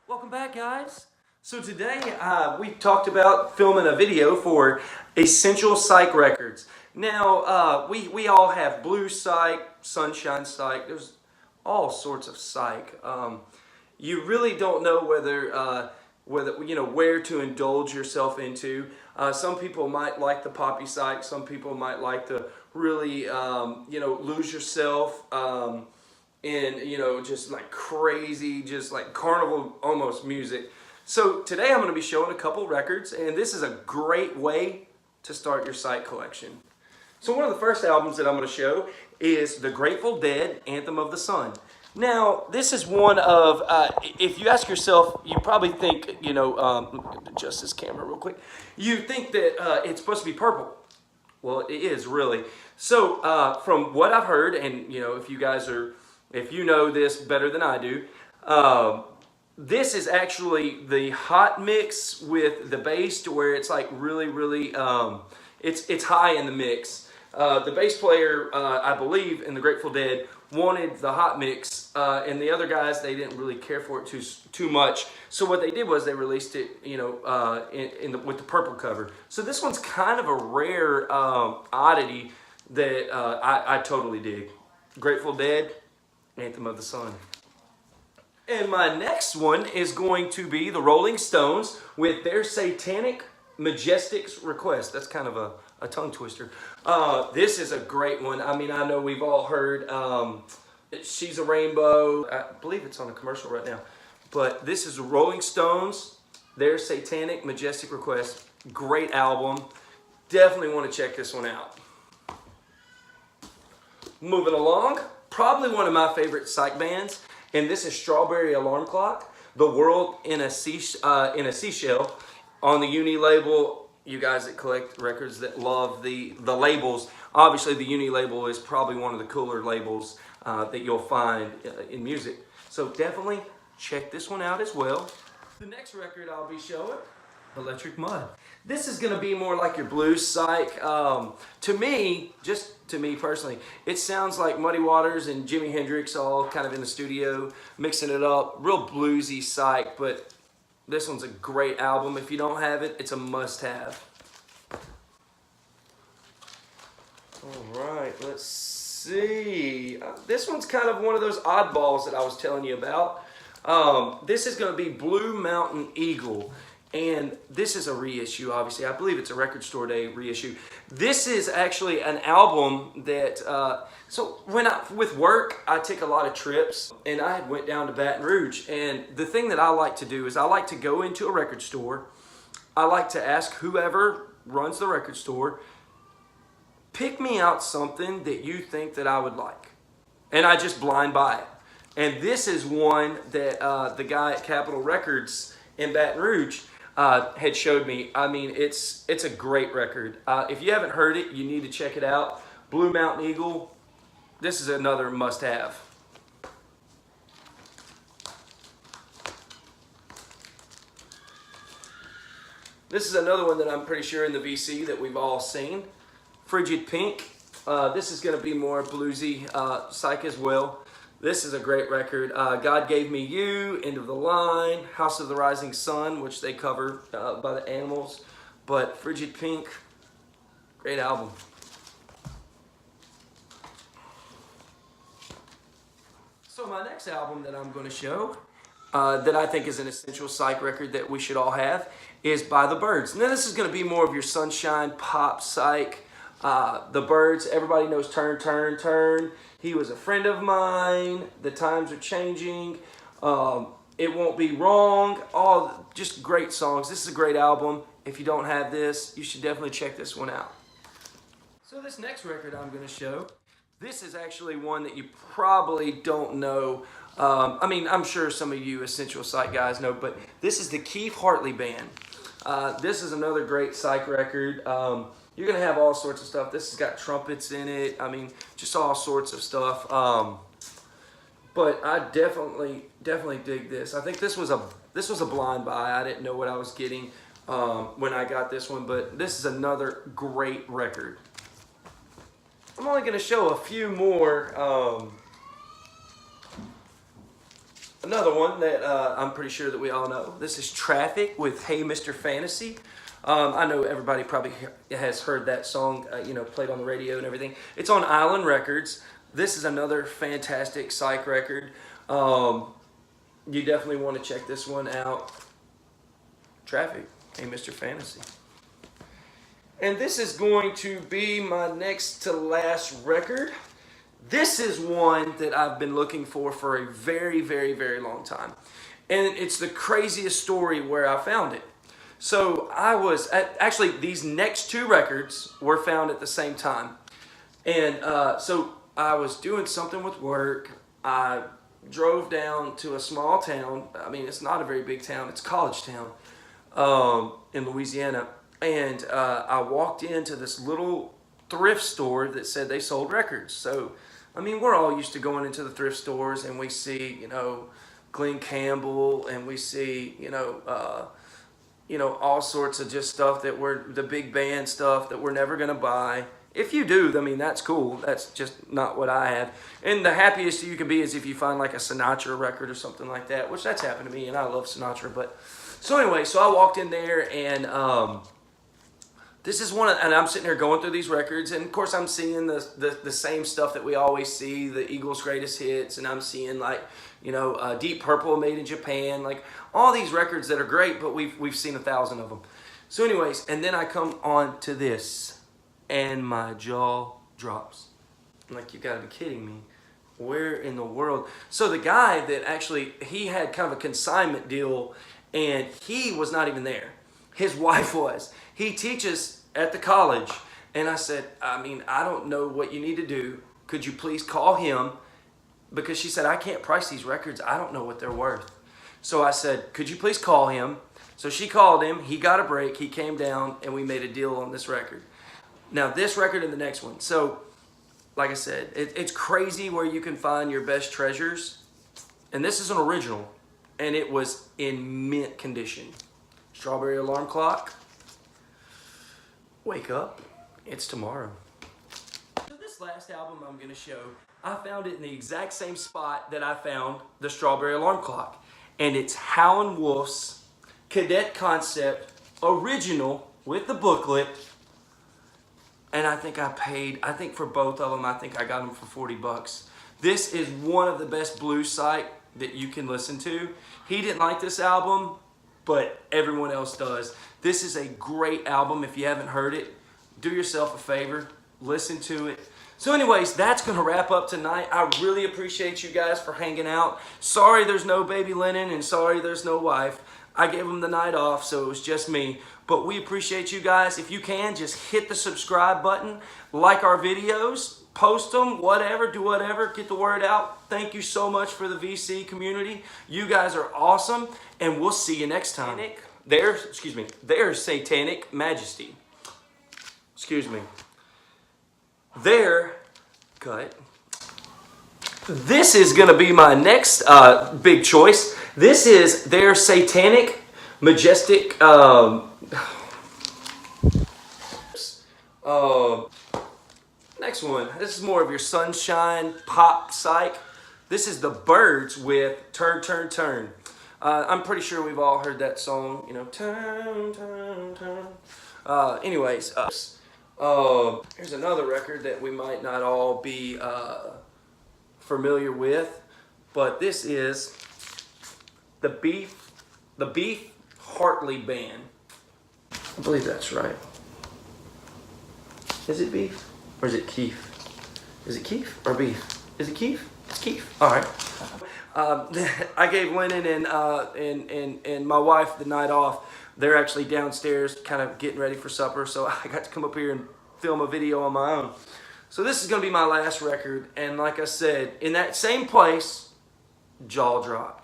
Welcome back, guys. So today we talked about filming a video for Essential Psych Records. Now, we all have blue psych, sunshine psych, there's all sorts of psych. You really don't know whether where to indulge yourself into. Some people might like the poppy psych, some people might like the really, lose yourself. In just like crazy, just like carnival almost music. So today I'm going to be showing a couple records, and this is a great way to start your psych collection. So one of the first albums that I'm going to show is the Grateful Dead, Anthem of the Sun. Now this is one of, if you ask yourself, you probably think, adjust this camera real quick, you think that it's supposed to be purple. Well, it is really. So from what I've heard, and if you know this better than I do, this is actually the hot mix with the bass to where it's like really, it's high in the mix. The bass player, I believe, in the Grateful Dead wanted the hot mix, and the other guys, they didn't really care for it too much. So what they did was they released it, with the purple cover. So this one's kind of a rare oddity that I totally dig. Grateful Dead, Anthem of the Sun. And my next one is going to be the Rolling Stones with their Satanic Majestic's Request. That's kind of a tongue twister. This is a great one. I mean, I know we've all heard She's a Rainbow. I believe it's on a commercial right now. But this is the Rolling Stones, their Satanic Majestic Request. Great album. Definitely want to check this one out. Moving along. Probably one of my favorite psych bands, and this is Strawberry Alarm Clock, The World in a Seashell, on the Uni label. You guys that collect records that love the labels, obviously the Uni label is probably one of the cooler labels that you'll find in music. So definitely check this one out as well. The next record I'll be showing, Electric Mud. This is going to be more like your blues psych. To me personally, it sounds like Muddy Waters and Jimi Hendrix all kind of in the studio, mixing it up. Real bluesy psych, but this one's a great album. If you don't have it, it's a must-have. All right, let's see. This one's kind of one of those oddballs that I was telling you about. This is going to be Blue Mountain Eagle. And this is a reissue, obviously. I believe it's a Record Store Day reissue. This is actually an album that, so with work, I take a lot of trips, and I went down to Baton Rouge. And the thing that I like to do is I like to go into a record store. I like to ask whoever runs the record store, pick me out something that you think that I would like. And I just blind buy it. And this is one that the guy at Capitol Records in Baton Rouge had showed me. I mean, it's a great record. If you haven't heard it, you need to check it out. Blue Mountain Eagle, this is another must-have. This is another one that I'm pretty sure in the VC that we've all seen. Frigid Pink. This is going to be more bluesy psych as well. This is a great record. God Gave Me You, End of the Line, House of the Rising Sun, which they cover by the Animals. But Frigid Pink, great album. So my next album that I'm going to show, that I think is an essential psych record that we should all have, is by The Byrds. Now this is going to be more of your sunshine pop psych. The Byrds, everybody knows Turn, Turn, Turn. He Was a Friend of Mine. The Times Are Changing. It Won't Be Wrong. All just great songs. This is a great album. If you don't have this, you should definitely check this one out. So this next record I'm going to show, this is actually one that you probably don't know. I mean, I'm sure some of you Essential Psych guys know, but this is the Keith Hartley Band. This is another great psych record. You're going to have all sorts of stuff. This has got trumpets in it. I mean, just all sorts of stuff. But I definitely dig this. I think this was a blind buy. I didn't know what I was getting when I got this one, but this is another great record. I'm only going to show a few more another one that I'm pretty sure that we all know. This is Traffic with Hey Mr. Fantasy. I know everybody probably has heard that song, played on the radio and everything. It's on Island Records. This is another fantastic Psych record. You definitely want to check this one out. Traffic, Hey Mr. Fantasy. And this is going to be my next to last record. This is one that I've been looking for a very, very, very long time. And it's the craziest story where I found it. So actually these next two records were found at the same time. And so I was doing something with work. I drove down to a small town. I mean, it's not a very big town. It's a college town in Louisiana. And I walked into this little thrift store that said they sold records. So, I mean, we're all used to going into the thrift stores and we see, Glenn Campbell, and we see, all sorts of just stuff that the big band stuff that we're never going to buy. If you do, I mean, that's cool. That's just not what I have. And the happiest you can be is if you find like a Sinatra record or something like that, which that's happened to me, and I love Sinatra. But so anyway, so I walked in there, and this is and I'm sitting here going through these records, and of course I'm seeing the same stuff that we always see, the Eagles' greatest hits, and I'm seeing like, Deep Purple, Made in Japan, like all these records that are great, but we've seen 1,000 of them. So anyways, and then I come on to this, and my jaw drops. I'm like, you gotta be kidding me. Where in the world? So the guy that actually, he had kind of a consignment deal, and he was not even there. His wife was. He teaches at the college. And I said, I don't know what you need to do. Could you please call him? Because she said, I can't price these records. I don't know what they're worth. So I said, could you please call him? So she called him. He got a break. He came down, and we made a deal on this record. Now, this record and the next one. So, like I said, it's crazy where you can find your best treasures. And this is an original. And it was in mint condition. Strawberry Alarm Clock. Wake up. It's tomorrow. So this last album I'm going to show, I found it in the exact same spot that I found the Strawberry Alarm Clock. And it's Howlin' Wolf's Cadet Concept Original with the booklet. And I think for both of them, I think I got them for 40 bucks. This is one of the best blues Psych that you can listen to. He didn't like this album, but everyone else does. This is a great album. If you haven't heard it, do yourself a favor, listen to it. So anyways, that's going to wrap up tonight. I really appreciate you guys for hanging out. Sorry there's no baby Lennon, and sorry there's no wife. I gave them the night off, so it was just me. But we appreciate you guys. If you can, just hit the subscribe button, like our videos, post them, whatever, do whatever, get the word out. Thank you so much for the VC community. You guys are awesome, and we'll see you next time. There's Satanic Majesty. Cut. This is going to be my next big choice. This is their Satanic Majestic. Next one. This is more of your sunshine pop Psych. This is the Birds with Turn, Turn, Turn. I'm pretty sure we've all heard that song. Turn, turn, turn. Anyways, here's another record that we might not all be familiar with, but this is the Beef Hartley Band. I believe that's right. Is it Beef or is it Keef? Is it Keef or Beef? Is it Keef? It's Keef. All right. I gave Lennon and my wife the night off. They're actually downstairs kind of getting ready for supper, so I got to come up here and film a video on my own. So this is going to be my last record, and like I said, in that same place, jaw drop.